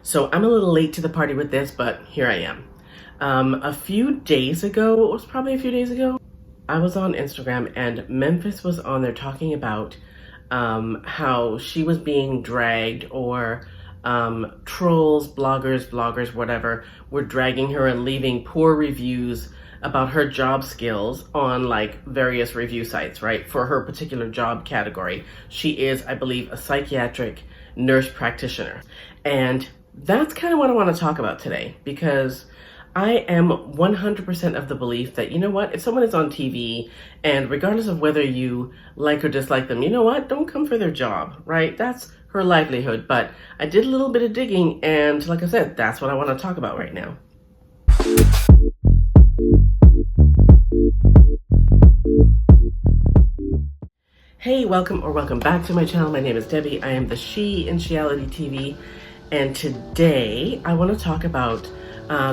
So I'm a little late to the party with this, but here I am. A few days ago, it was probably a few days ago, I was on Instagram and Memphis was on there talking about how she was being dragged or trolls, bloggers, vloggers, whatever, were dragging her and leaving poor reviews about her job skills on like various review sites, right? For her particular job category. She is, I believe, a psychiatric nurse practitioner. And that's kind of what I want to talk about today, because I am 100% of the belief that, you know what, if someone is on TV and regardless of whether you like or dislike them, you know what, don't come for their job, right? That's her livelihood. But I did a little bit of digging and like I said, that's what I want to talk about right now. Hey, welcome back to my channel. My name is Debbie. I am the She in Sheality TV. And today I want to talk about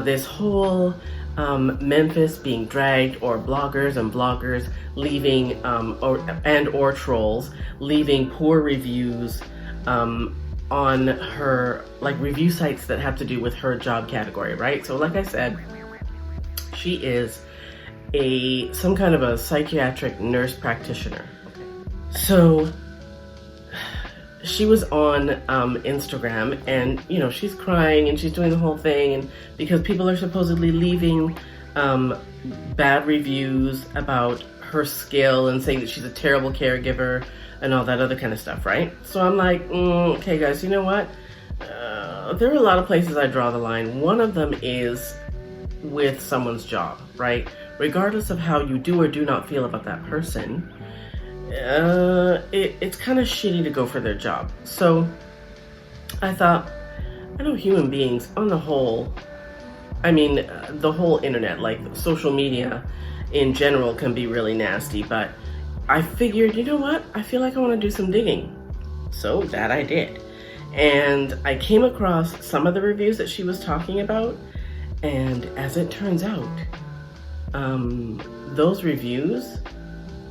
this whole Memphis being dragged, or bloggers and vloggers leaving or trolls leaving poor reviews on her, like, review sites that have to do with her job category, right? So like I said, she is some kind of a psychiatric nurse practitioner. So she was on Instagram and, you know, she's crying and she's doing the whole thing, and because people are supposedly leaving bad reviews about her skill and saying that she's a terrible caregiver and all that other kind of stuff, right? So I'm like, okay guys, you know what? There are a lot of places I draw the line. One of them is with someone's job, right? Regardless of how you do or do not feel about that person, it's kind of shitty to go for their job. So I thought, I know human beings on the whole, I mean, the whole internet, like social media in general, can be really nasty, but I figured, you know what, I feel like I want to do some digging. So that I did. And I came across some of the reviews that she was talking about, and as it turns out, those reviews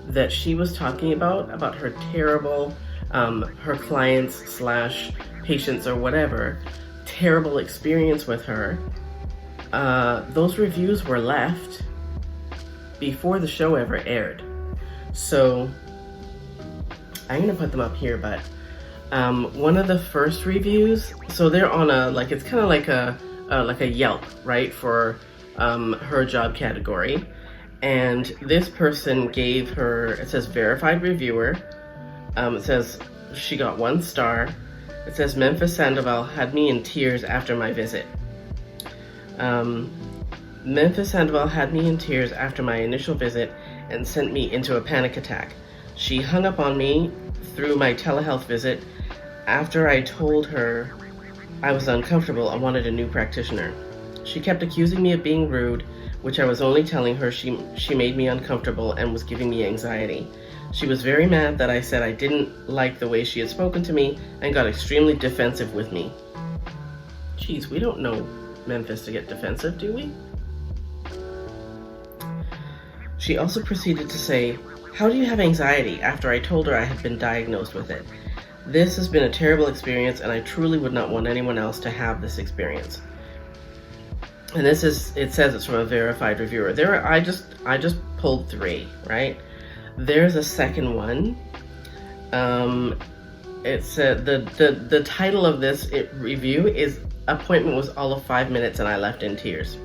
that she was talking about her terrible, her clients slash patients or whatever, terrible experience with her, those reviews were left before the show ever aired. So I'm gonna put them up here, but one of the first reviews, so they're on a, like, it's kind of like a Yelp, right, for her job category. And this person gave her, it says verified reviewer. It says she got 1 star. It says Memphis Sandoval had me in tears after my visit. Memphis Sandoval had me in tears after my initial visit and sent me into a panic attack. She hung up on me through my telehealth visit after I told her I was uncomfortable and wanted a new practitioner. She kept accusing me of being rude, which I was only telling her she made me uncomfortable and was giving me anxiety. She was very mad that I said I didn't like the way she had spoken to me and got extremely defensive with me. Geez, we don't know Memphis to get defensive, do we? She also proceeded to say, "How do you have anxiety?" after I told her I had been diagnosed with it. "This has been a terrible experience and I truly would not want anyone else to have this experience." And this is, it says it's from a verified reviewer. I just pulled 3, right? There's a second one. It said the title of this review is "Appointment was all of 5 minutes and I left in tears."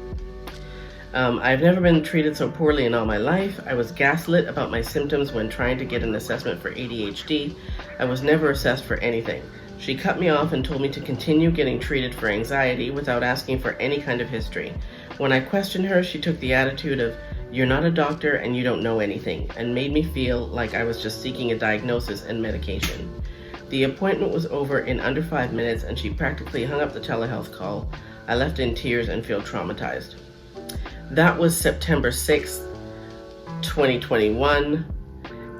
I've never been treated so poorly in all my life. I was gaslit about my symptoms when trying to get an assessment for ADHD. I was never assessed for anything. She cut me off and told me to continue getting treated for anxiety without asking for any kind of history. When I questioned her, she took the attitude of, "You're not a doctor and you don't know anything," and made me feel like I was just seeking a diagnosis and medication. The appointment was over in under 5 minutes and she practically hung up the telehealth call. I left in tears and feel traumatized. That was September 6th, 2021.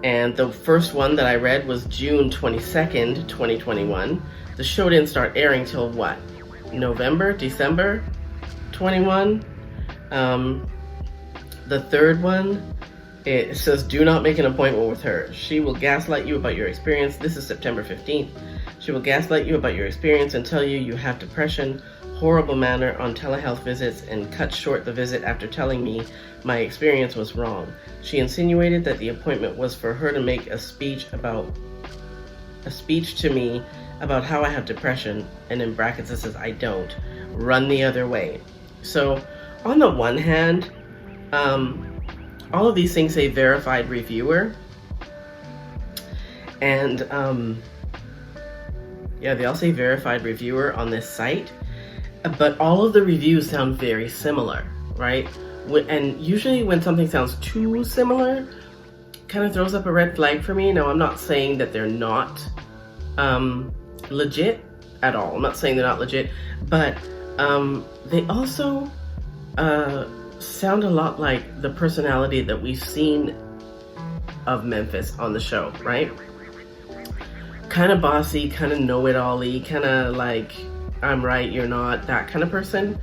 And the first one that I read was June 22nd, 2021. The show didn't start airing till what? December 21. The third one, it says, "Do not make an appointment with her. She will gaslight you about your experience." This is September 15th. She will gaslight you about your experience and tell you you have depression, horrible manner on telehealth visits, and cut short the visit after telling me my experience was wrong. She insinuated that the appointment was for her to make a speech to me about how I have depression, and in brackets it says I don't. Run the other way. So on the one hand, all of these things say verified reviewer, and yeah, they all say verified reviewer on this site, but all of the reviews sound very similar, right? And usually when something sounds too similar, kind of throws up a red flag for me. Now, I'm not saying that they're not legit at all. I'm not saying they're not legit, but they also sound a lot like the personality that we've seen of Memphis on the show, right? Kind of bossy, kind of know-it-all-y, kind of like, I'm right, you're not, that kind of person.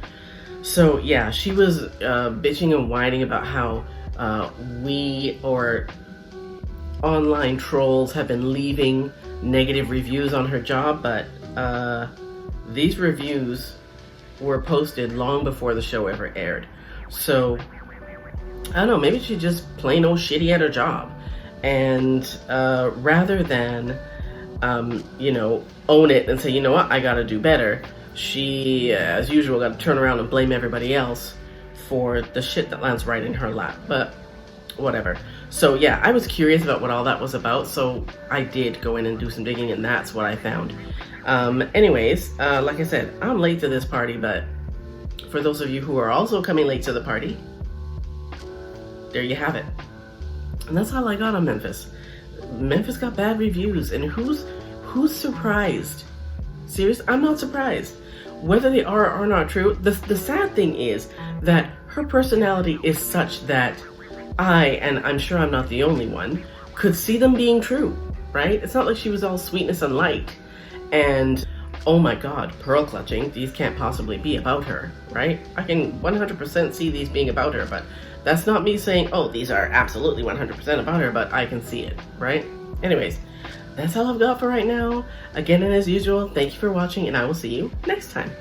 So yeah, she was bitching and whining about how we or online trolls have been leaving negative reviews on her job, but these reviews were posted long before the show ever aired. So I don't know, maybe she's just plain old shitty at her job, and rather than you know, own it and say, you know what, I gotta do better, she, as usual, got to turn around and blame everybody else for the shit that lands right in her lap. But whatever. So yeah, I was curious about what all that was about, so I did go in and do some digging, and that's what I found. Anyways, like I said, I'm late to this party, but for those of you who are also coming late to the party, there you have it. And that's all I got on Memphis. Memphis got bad reviews, and who's surprised? Seriously, I'm not surprised. Whether they are or are not true, the sad thing is that her personality is such that I, and I'm sure I'm not the only one, could see them being true, right? It's not like she was all sweetness and light, and oh my god, pearl clutching, these can't possibly be about her, right? I can 100% see these being about her, but that's not me saying, oh, these are absolutely 100% about her, but I can see it, right? Anyways, that's all I've got for right now. Again, and as usual, thank you for watching, and I will see you next time.